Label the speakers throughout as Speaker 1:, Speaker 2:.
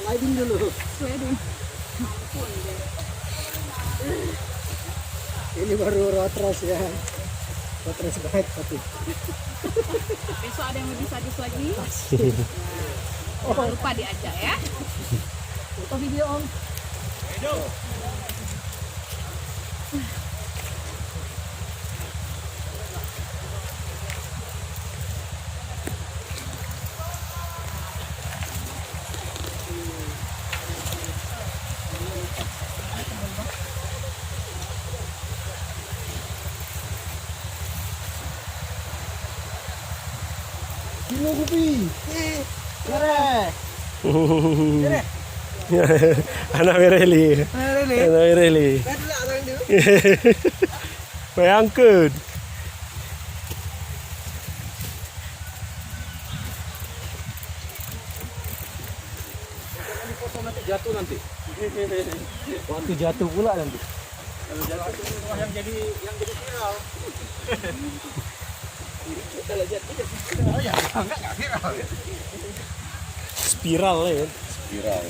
Speaker 1: Sliding dulu.
Speaker 2: Sliding. Ampun deh.
Speaker 1: Ini baru road race ya. Road race baik tapi.
Speaker 2: Besok ada yang lebih sadis lagi.
Speaker 1: Oh,
Speaker 2: Jangan lupa diajak ya.
Speaker 1: foto video om. Sino Gupi? Kere.
Speaker 3: Anak Mereli. Anak Mereli.
Speaker 1: Ada orang dia.
Speaker 3: Bayangkan.
Speaker 1: Jatuh nanti. Waktu jatuh pula nanti. Kalau jatuh yang jadi viral. Kalau jatuh ya enggak viral.
Speaker 3: Spiral ya.
Speaker 1: Viral.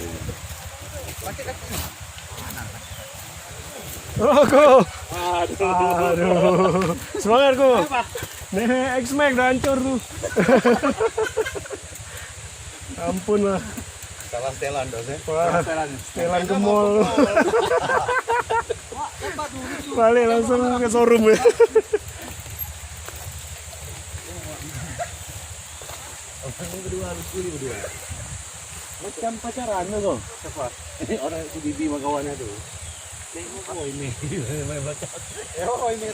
Speaker 3: Oh, go.
Speaker 1: Aduh.
Speaker 3: Semangat go. Nih, X-Max udah hancur tuh. Ampun lah.
Speaker 1: Salah setelan dosnya.
Speaker 3: Wah, setelan ke mall. Balik langsung ke showroom ya.
Speaker 1: Berdua. Macam pacaran lo. Siapa? Orang si Bibi sama kawannya tuh. Tengok ini. Main baca. Ini.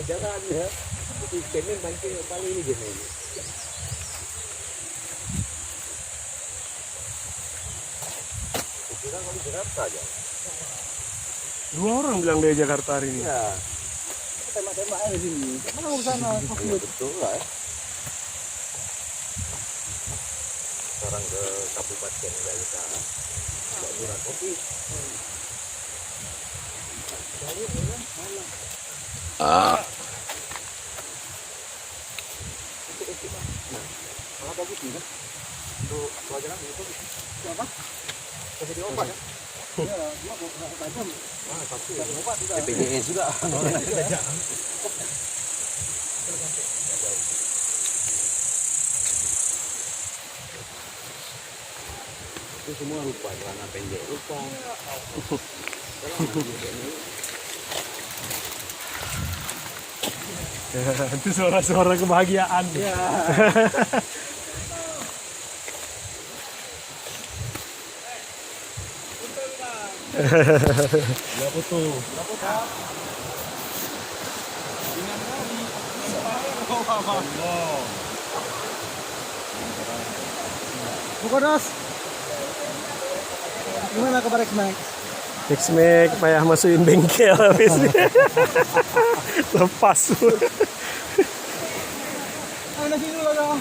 Speaker 1: Jangan ya. Kemen banting paling ini gini. Kira kalau Jakarta aja.
Speaker 3: 2 orang bilang dari Jakarta hari ini.
Speaker 1: Ya. Tembak-tembak aja sini. Mana urusan betul lah. Sekarang ke kabupaten nggak bisa murah kopi. Malah bagus nih kan? Untuk pelajaran itu apa? Kasih di obat ya? Iya, dua tajam. Ah, satu ya. Obat juga. PPDS juga. Itu semua lupa, celana pendek lupa.
Speaker 3: Itu suara-suara kebahagiaan.
Speaker 1: Ya. Ya betul. Bukodos. Gimana kabar X-Max?
Speaker 3: X-Max payah masukin bengkel habis. Lepas.
Speaker 1: Mana sini lo dong?